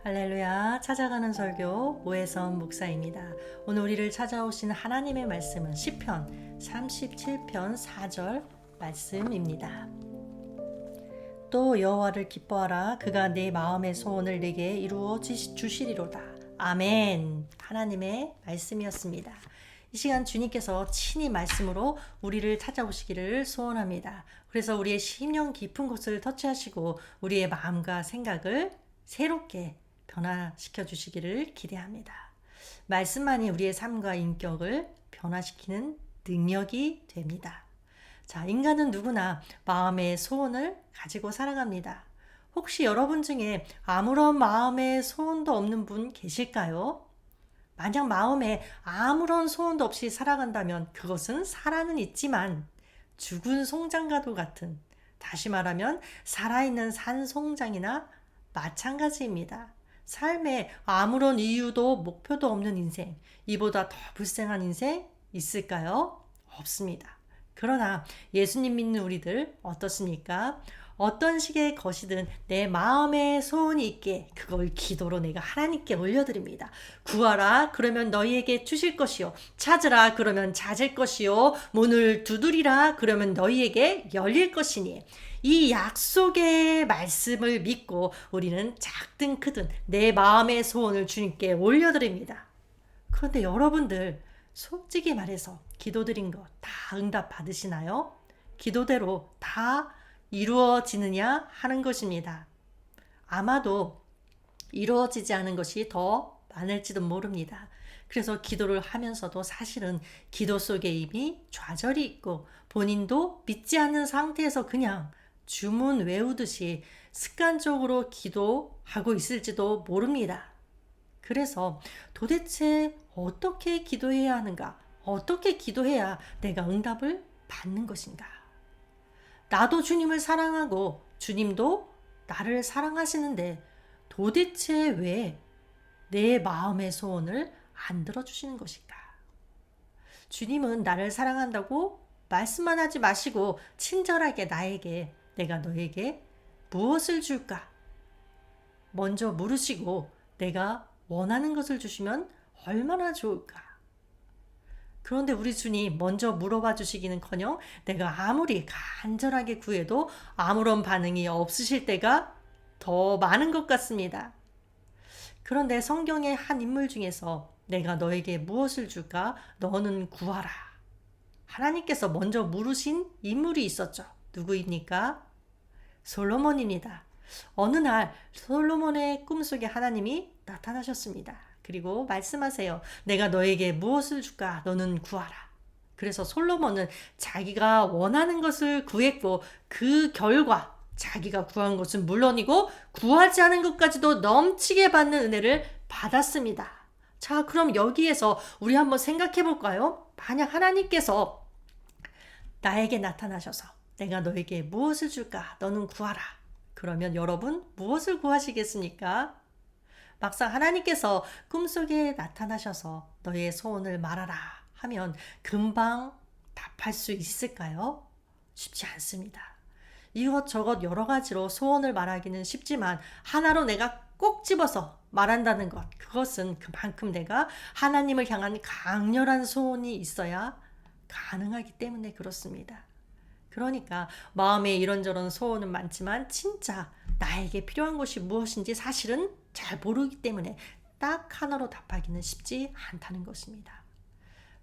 할렐루야, 찾아가는 설교 오해선 목사입니다. 오늘 우리를 찾아오신 하나님의 말씀은 시편 37편 4절 말씀입니다. 또 여호와를 기뻐하라. 그가 내 마음의 소원을 내게 이루어 주시리로다. 아멘. 하나님의 말씀이었습니다. 이 시간 주님께서 친히 말씀으로 우리를 찾아오시기를 소원합니다. 그래서 우리의 심령 깊은 곳을 터치하시고 우리의 마음과 생각을 새롭게 변화시켜 주시기를 기대합니다. 말씀만이 우리의 삶과 인격을 변화시키는 능력이 됩니다. 자, 인간은 누구나 마음의 소원을 가지고 살아갑니다. 혹시 여러분 중에 아무런 마음의 소원도 없는 분 계실까요? 만약 마음에 아무런 소원도 없이 살아간다면 그것은 살아는 있지만 죽은 송장과도 같은, 다시 말하면 살아있는 산송장이나 마찬가지입니다. 삶에 아무런 이유도 목표도 없는 인생, 이보다 더 불쌍한 인생 있을까요? 없습니다. 그러나 예수님 믿는 우리들 어떻습니까? 어떤 식의 것이든 내 마음에 소원이 있게 그걸 기도로 내가 하나님께 올려드립니다. 구하라 그러면 너희에게 주실 것이요, 찾으라 그러면 찾을 것이요, 문을 두드리라 그러면 너희에게 열릴 것이니, 이 약속의 말씀을 믿고 우리는 작든 크든 내 마음의 소원을 주님께 올려드립니다. 그런데 여러분들 솔직히 말해서 기도드린 거 다 응답 받으시나요? 기도대로 다 이루어지느냐 하는 것입니다. 아마도 이루어지지 않은 것이 더 많을지도 모릅니다. 그래서 기도를 하면서도 사실은 기도 속에 이미 좌절이 있고 본인도 믿지 않는 상태에서 그냥 주문 외우듯이 습관적으로 기도하고 있을지도 모릅니다. 그래서 도대체 어떻게 기도해야 하는가? 어떻게 기도해야 내가 응답을 받는 것인가? 나도 주님을 사랑하고 주님도 나를 사랑하시는데 도대체 왜 내 마음의 소원을 안 들어주시는 것일까? 주님은 나를 사랑한다고 말씀만 하지 마시고 친절하게 나에게, 내가 너에게 무엇을 줄까? 먼저 물으시고 내가 원하는 것을 주시면 얼마나 좋을까? 그런데 우리 주님 먼저 물어봐 주시기는커녕 내가 아무리 간절하게 구해도 아무런 반응이 없으실 때가 더 많은 것 같습니다. 그런데 성경의 한 인물 중에서 내가 너에게 무엇을 줄까? 너는 구하라. 하나님께서 먼저 물으신 인물이 있었죠. 누구입니까? 솔로몬입니다. 어느 날 솔로몬의 꿈속에 하나님이 나타나셨습니다. 그리고 말씀하세요. 내가 너에게 무엇을 줄까? 너는 구하라. 그래서 솔로몬은 자기가 원하는 것을 구했고 그 결과 자기가 구한 것은 물론이고 구하지 않은 것까지도 넘치게 받는 은혜를 받았습니다. 자, 그럼 여기에서 우리 한번 생각해 볼까요? 만약 하나님께서 나에게 나타나셔서 내가 너에게 무엇을 줄까? 너는 구하라. 그러면 여러분 무엇을 구하시겠습니까? 막상 하나님께서 꿈속에 나타나셔서 너의 소원을 말하라 하면 금방 답할 수 있을까요? 쉽지 않습니다. 이것저것 여러 가지로 소원을 말하기는 쉽지만 하나로 내가 꼭 집어서 말한다는 것, 그것은 그만큼 내가 하나님을 향한 강렬한 소원이 있어야 가능하기 때문에 그렇습니다. 그러니까 마음에 이런저런 소원은 많지만 진짜 나에게 필요한 것이 무엇인지 사실은 잘 모르기 때문에 딱 하나로 답하기는 쉽지 않다는 것입니다.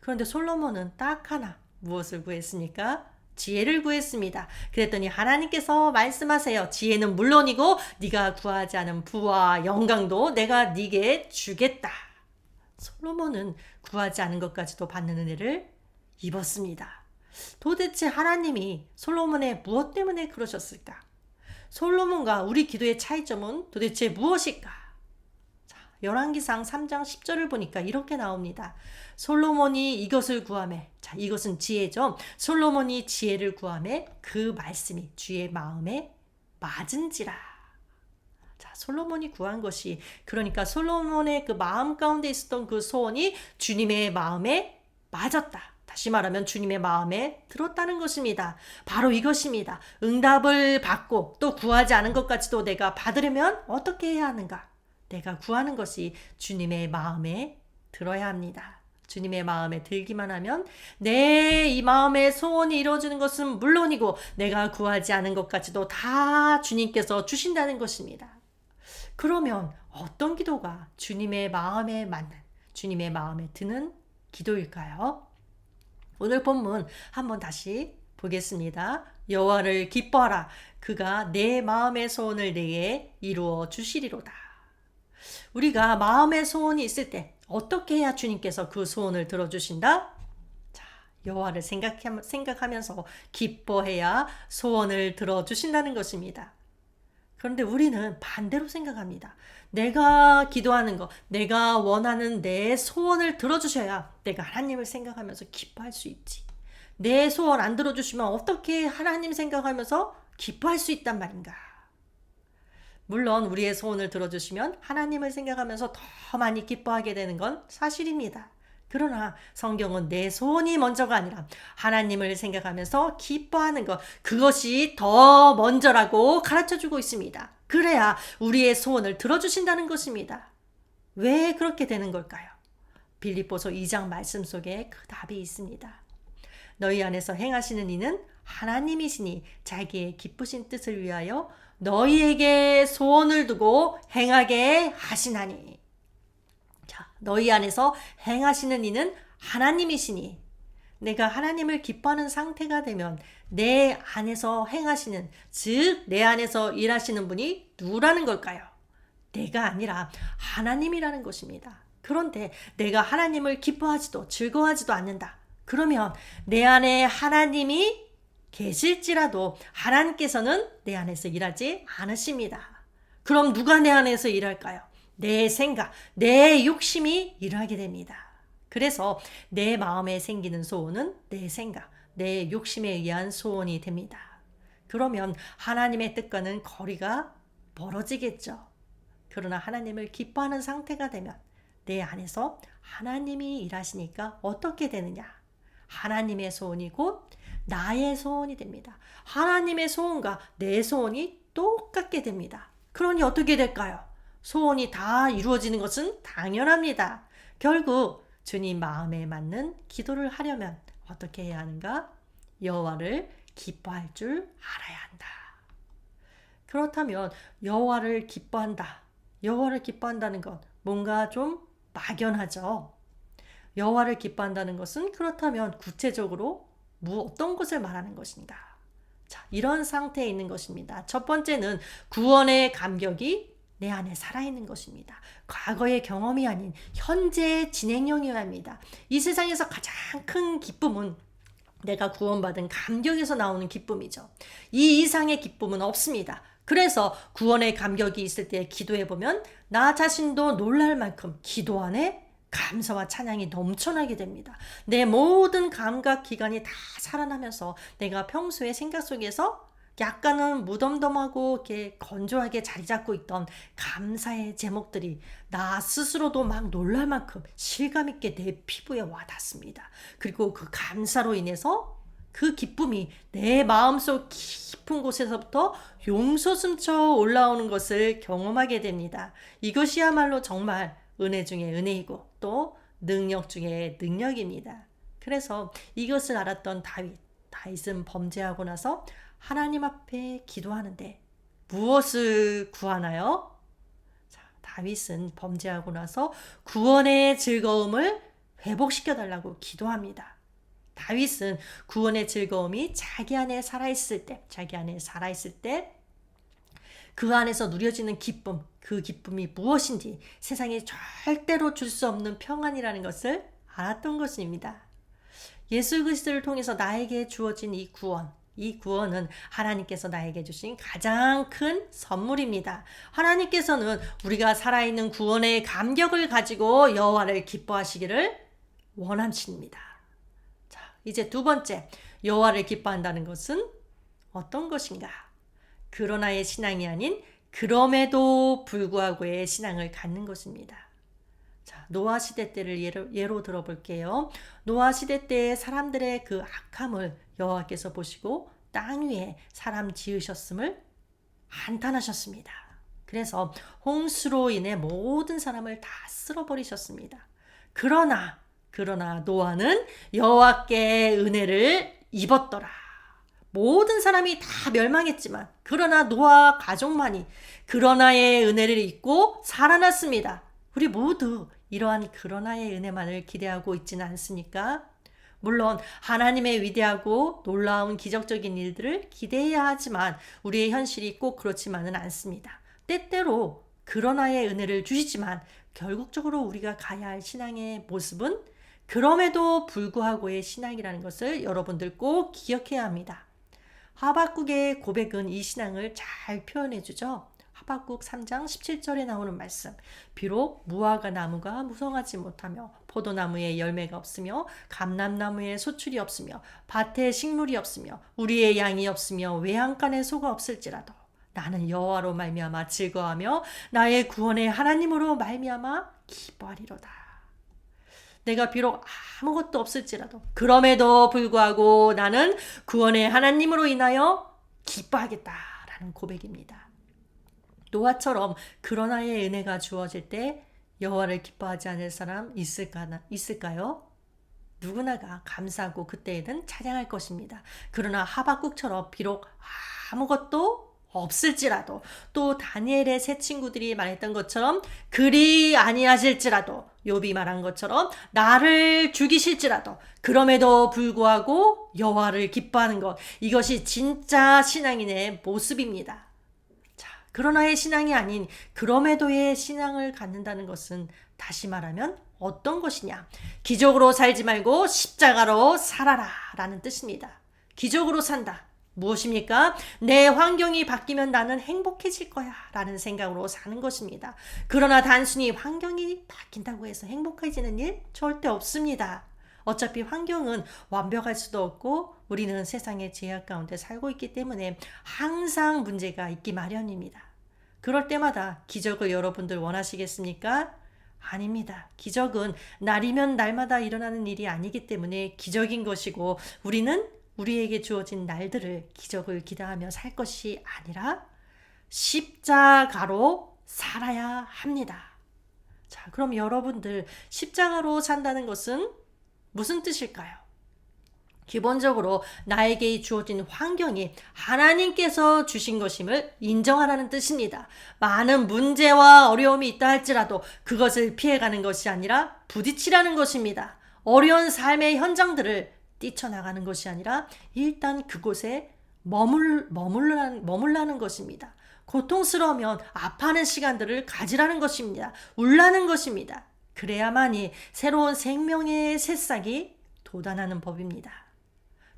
그런데 솔로몬은 딱 하나 무엇을 구했습니까? 지혜를 구했습니다. 그랬더니 하나님께서 말씀하세요. 지혜는 물론이고 네가 구하지 않은 부와 영광도 내가 네게 주겠다. 솔로몬은 구하지 않은 것까지도 받는 은혜를 입었습니다. 도대체 하나님이 솔로몬의 무엇 때문에 그러셨을까? 솔로몬과 우리 기도의 차이점은 도대체 무엇일까? 열왕기상 3장 10절을 보니까 이렇게 나옵니다. 솔로몬이 이것을 구하매, 자, 이것은 지혜죠. 솔로몬이 지혜를 구하매 그 말씀이 주의 마음에 맞은지라. 자, 솔로몬이 구한 것이, 그러니까 솔로몬의 그 마음 가운데 있었던 그 소원이 주님의 마음에 맞았다. 다시 말하면 주님의 마음에 들었다는 것입니다. 바로 이것입니다. 응답을 받고 또 구하지 않은 것까지도 내가 받으려면 어떻게 해야 하는가? 내가 구하는 것이 주님의 마음에 들어야 합니다. 주님의 마음에 들기만 하면 내 이 마음의 소원이 이루어지는 것은 물론이고 내가 구하지 않은 것까지도 다 주님께서 주신다는 것입니다. 그러면 어떤 기도가 주님의 마음에 맞는, 주님의 마음에 드는 기도일까요? 오늘 본문 한번 다시 보겠습니다. 여호와를 기뻐하라. 그가 내 마음의 소원을 내게 이루어 주시리로다. 우리가 마음의 소원이 있을 때 어떻게 해야 주님께서 그 소원을 들어주신다? 자, 여호와를 생각하면서 기뻐해야 소원을 들어주신다는 것입니다. 그런데 우리는 반대로 생각합니다. 내가 기도하는 거, 내가 원하는 내 소원을 들어주셔야 내가 하나님을 생각하면서 기뻐할 수 있지. 내 소원 안 들어주시면 어떻게 하나님 생각하면서 기뻐할 수 있단 말인가? 물론 우리의 소원을 들어주시면 하나님을 생각하면서 더 많이 기뻐하게 되는 건 사실입니다. 그러나 성경은 내 소원이 먼저가 아니라 하나님을 생각하면서 기뻐하는 것, 그것이 더 먼저라고 가르쳐주고 있습니다. 그래야 우리의 소원을 들어주신다는 것입니다. 왜 그렇게 되는 걸까요? 빌립보서 2장 말씀 속에 그 답이 있습니다. 너희 안에서 행하시는 이는 하나님이시니 자기의 기쁘신 뜻을 위하여 너희에게 소원을 두고 행하게 하시나니. 자, 너희 안에서 행하시는 이는 하나님이시니, 내가 하나님을 기뻐하는 상태가 되면 내 안에서 행하시는, 즉 내 안에서 일하시는 분이 누구라는 걸까요? 내가 아니라 하나님이라는 것입니다. 그런데 내가 하나님을 기뻐하지도 즐거워하지도 않는다. 그러면 내 안에 하나님이 계실지라도 하나님께서는 내 안에서 일하지 않으십니다. 그럼 누가 내 안에서 일할까요? 내 생각, 내 욕심이 일하게 됩니다. 그래서 내 마음에 생기는 소원은 내 생각, 내 욕심에 의한 소원이 됩니다. 그러면 하나님의 뜻과는 거리가 멀어지겠죠. 그러나 하나님을 기뻐하는 상태가 되면 내 안에서 하나님이 일하시니까 어떻게 되느냐? 하나님의 소원이 곧 나의 소원이 됩니다. 하나님의 소원과 내 소원이 똑같게 됩니다. 그러니 어떻게 될까요? 소원이 다 이루어지는 것은 당연합니다. 결국 주님 마음에 맞는 기도를 하려면 어떻게 해야 하는가? 여호와를 기뻐할 줄 알아야 한다. 그렇다면 여호와를 기뻐한다. 여호와를 기뻐한다는 것 뭔가 좀 막연하죠. 여호와를 기뻐한다는 것은 그렇다면 구체적으로 어떤 것을 말하는 것인가? 자, 이런 상태에 있는 것입니다. 첫 번째는 구원의 감격이 내 안에 살아있는 것입니다. 과거의 경험이 아닌 현재의 진행형이어야 합니다. 이 세상에서 가장 큰 기쁨은 내가 구원받은 감격에서 나오는 기쁨이죠. 이 이상의 기쁨은 없습니다. 그래서 구원의 감격이 있을 때 기도해보면 나 자신도 놀랄 만큼 기도 안에 감사와 찬양이 넘쳐나게 됩니다. 내 모든 감각 기관이 다 살아나면서 내가 평소에 생각 속에서 약간은 무덤덤하고 이렇게 건조하게 자리 잡고 있던 감사의 제목들이 나 스스로도 막 놀랄 만큼 실감 있게 내 피부에 와닿습니다. 그리고 그 감사로 인해서 그 기쁨이 내 마음속 깊은 곳에서부터 용솟음쳐 올라오는 것을 경험하게 됩니다. 이것이야말로 정말 은혜 중에 은혜이고 또 능력 중에 능력입니다. 그래서 이것을 알았던 다윗은 범죄하고 나서 하나님 앞에 기도하는데 무엇을 구하나요? 자, 다윗은 범죄하고 나서 구원의 즐거움을 회복시켜 달라고 기도합니다. 다윗은 구원의 즐거움이 자기 안에 살아있을 때 그 안에서 누려지는 기쁨, 그 기쁨이 무엇인지 세상에 절대로 줄 수 없는 평안이라는 것을 알았던 것입니다. 예수 그리스도를 통해서 나에게 주어진 이 구원은 하나님께서 나에게 주신 가장 큰 선물입니다. 하나님께서는 우리가 살아있는 구원의 감격을 가지고 여호와를 기뻐하시기를 원하십니다. 자, 이제 두 번째, 여호와를 기뻐한다는 것은 어떤 것인가? 그러나의 신앙이 아닌 그럼에도 불구하고의 신앙을 갖는 것입니다. 자, 노아 시대 때를 예로 들어볼게요. 노아 시대 때 사람들의 그 악함을 여호와께서 보시고 땅 위에 사람 지으셨음을 한탄하셨습니다. 그래서 홍수로 인해 모든 사람을 다 쓸어버리셨습니다. 그러나 노아는 여호와께 은혜를 입었더라. 모든 사람이 다 멸망했지만 그러나 노아 가족만이 그러나의 은혜를 입고 살아났습니다. 우리 모두 이러한 그러나의 은혜만을 기대하고 있지는 않습니까? 물론 하나님의 위대하고 놀라운 기적적인 일들을 기대해야 하지만 우리의 현실이 꼭 그렇지만은 않습니다. 때때로 그러나의 은혜를 주시지만 결국적으로 우리가 가야 할 신앙의 모습은 그럼에도 불구하고의 신앙이라는 것을 여러분들 꼭 기억해야 합니다. 하박국의 고백은 이 신앙을 잘 표현해 주죠. 하박국 3장 17절에 나오는 말씀. 비록 무화과 나무가 무성하지 못하며 포도나무에 열매가 없으며 감람나무에 소출이 없으며 밭에 식물이 없으며 우리의 양이 없으며 외양간에 소가 없을지라도 나는 여호와로 말미암아 즐거워하며 나의 구원의 하나님으로 말미암아 기뻐하리로다. 내가 비록 아무것도 없을지라도 그럼에도 불구하고 나는 구원의 하나님으로 인하여 기뻐하겠다라는 고백입니다. 노아처럼 그러나의 은혜가 주어질 때 여호와를 기뻐하지 않을 사람 있을까요? 누구나가 감사하고 그때에는 찬양할 것입니다. 그러나 하박국처럼 비록 아무것도 없을지라도 또 다니엘의 세 친구들이 말했던 것처럼 그리 아니하실지라도 욥이 말한 것처럼 나를 죽이실지라도 그럼에도 불구하고 여호와를 기뻐하는 것, 이것이 진짜 신앙인의 모습입니다. 자, 그러나의 신앙이 아닌 그럼에도의 신앙을 갖는다는 것은 다시 말하면 어떤 것이냐? 기적으로 살지 말고 십자가로 살아라 라는 뜻입니다. 기적으로 산다. 무엇입니까? 내 환경이 바뀌면 나는 행복해질 거야 라는 생각으로 사는 것입니다. 그러나 단순히 환경이 바뀐다고 해서 행복해지는 일 절대 없습니다. 어차피 환경은 완벽할 수도 없고 우리는 세상의 제약 가운데 살고 있기 때문에 항상 문제가 있기 마련입니다. 그럴 때마다 기적을 여러분들 원하시겠습니까? 아닙니다. 기적은 날이면 날마다 일어나는 일이 아니기 때문에 기적인 것이고 우리는 우리에게 주어진 날들을 기적을 기대하며 살 것이 아니라 십자가로 살아야 합니다. 자, 그럼 여러분들 십자가로 산다는 것은 무슨 뜻일까요? 기본적으로 나에게 주어진 환경이 하나님께서 주신 것임을 인정하라는 뜻입니다. 많은 문제와 어려움이 있다 할지라도 그것을 피해가는 것이 아니라 부딪히라는 것입니다. 어려운 삶의 현장들을 뛰쳐나가는 것이 아니라 일단 그곳에 머물라는 것입니다. 고통스러우면 아파하는 시간들을 가지라는 것입니다. 울라는 것입니다. 그래야만이 새로운 생명의 새싹이 돋아나는 법입니다.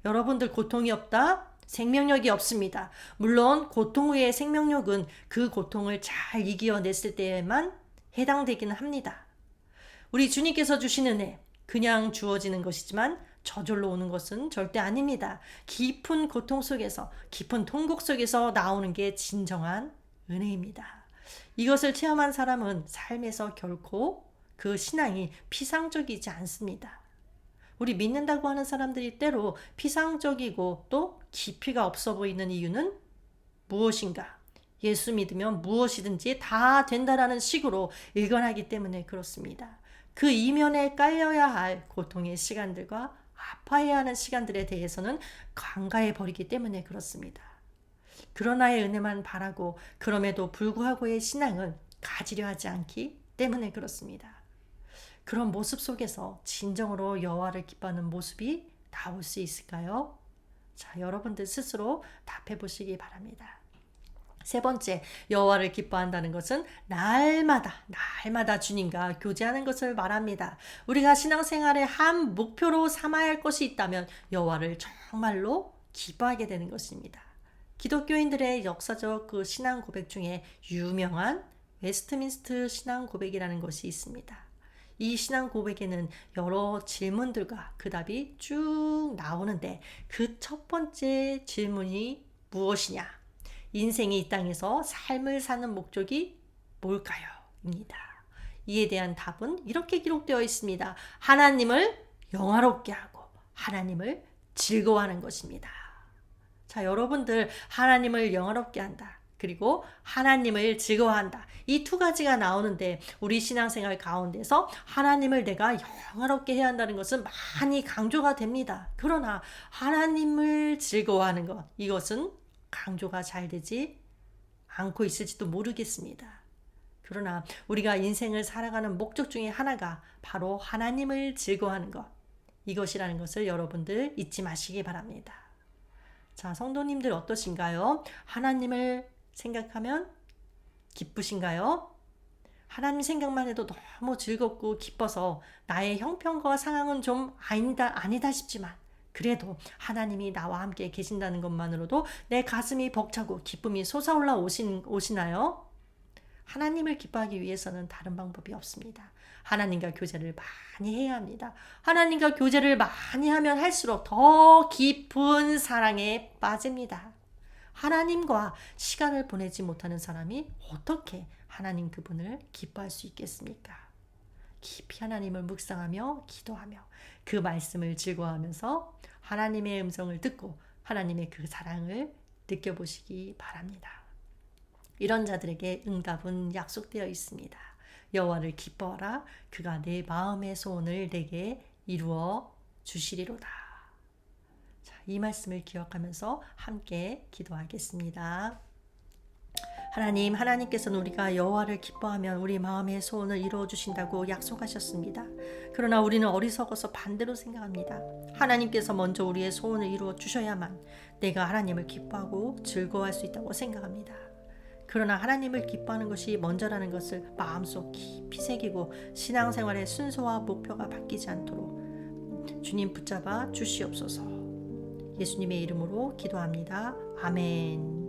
여러분들 고통이 없다? 생명력이 없습니다. 물론 고통 후의 생명력은 그 고통을 잘 이겨냈을 때에만 해당되기는 합니다. 우리 주님께서 주신 은혜, 그냥 주어지는 것이지만 저절로 오는 것은 절대 아닙니다. 깊은 고통 속에서, 깊은 통곡 속에서 나오는 게 진정한 은혜입니다. 이것을 체험한 사람은 삶에서 결코 그 신앙이 피상적이지 않습니다. 우리 믿는다고 하는 사람들이 때로 피상적이고 또 깊이가 없어 보이는 이유는 무엇인가? 예수 믿으면 무엇이든지 다 된다라는 식으로 일관하기 때문에 그렇습니다. 그 이면에 깔려야 할 고통의 시간들과 아파해야 하는 시간들에 대해서는 간과해 버리기 때문에 그렇습니다. 그러나의 은혜만 바라고 그럼에도 불구하고의 신앙은 가지려 하지 않기 때문에 그렇습니다. 그런 모습 속에서 진정으로 여호와를 기뻐하는 모습이 나올 수 있을까요? 자, 여러분들 스스로 답해 보시기 바랍니다. 세 번째, 여호와를 기뻐한다는 것은 날마다 주님과 교제하는 것을 말합니다. 우리가 신앙생활의 한 목표로 삼아야 할 것이 있다면 여호와를 정말로 기뻐하게 되는 것입니다. 기독교인들의 역사적 그 신앙 고백 중에 유명한 웨스트민스터 신앙 고백이라는 것이 있습니다. 이 신앙 고백에는 여러 질문들과 그 답이 쭉 나오는데 그 첫 번째 질문이 무엇이냐? 인생이 이 땅에서 삶을 사는 목적이 뭘까요? 입니다. 이에 대한 답은 이렇게 기록되어 있습니다. 하나님을 영화롭게 하고 하나님을 즐거워하는 것입니다. 자, 여러분들 하나님을 영화롭게 한다. 그리고 하나님을 즐거워한다. 이 두 가지가 나오는데 우리 신앙생활 가운데서 하나님을 내가 영화롭게 해야 한다는 것은 많이 강조가 됩니다. 그러나 하나님을 즐거워하는 것, 이것은 강조가 잘 되지 않고 있을지도 모르겠습니다. 그러나 우리가 인생을 살아가는 목적 중에 하나가 바로 하나님을 즐거워하는 것, 이것이라는 것을 여러분들 잊지 마시기 바랍니다. 자, 성도님들 어떠신가요? 하나님을 생각하면 기쁘신가요? 하나님 생각만 해도 너무 즐겁고 기뻐서 나의 형편과 상황은 좀 아니다 싶지만 그래도 하나님이 나와 함께 계신다는 것만으로도 내 가슴이 벅차고 기쁨이 솟아올라 오시나요? 하나님을 기뻐하기 위해서는 다른 방법이 없습니다. 하나님과 교제를 많이 해야 합니다. 하나님과 교제를 많이 하면 할수록 더 깊은 사랑에 빠집니다. 하나님과 시간을 보내지 못하는 사람이 어떻게 하나님 그분을 기뻐할 수 있겠습니까? 깊이 하나님을 묵상하며 기도하며 그 말씀을 즐거워하면서 하나님의 음성을 듣고 하나님의 그 사랑을 느껴보시기 바랍니다. 이런 자들에게 응답은 약속되어 있습니다. 여호와를 기뻐하라. 그가 내 마음의 소원을 내게 이루어 주시리로다. 자, 이 말씀을 기억하면서 함께 기도하겠습니다. 하나님께서는 우리가 여호와를 기뻐하면 우리 마음의 소원을 이루어 주신다고 약속하셨습니다. 그러나 우리는 어리석어서 반대로 생각합니다. 하나님께서 먼저 우리의 소원을 이루어 주셔야만 내가 하나님을 기뻐하고 즐거워할 수 있다고 생각합니다. 그러나 하나님을 기뻐하는 것이 먼저라는 것을 마음속 깊이 새기고 신앙생활의 순서와 목표가 바뀌지 않도록 주님 붙잡아 주시옵소서. 예수님의 이름으로 기도합니다. 아멘.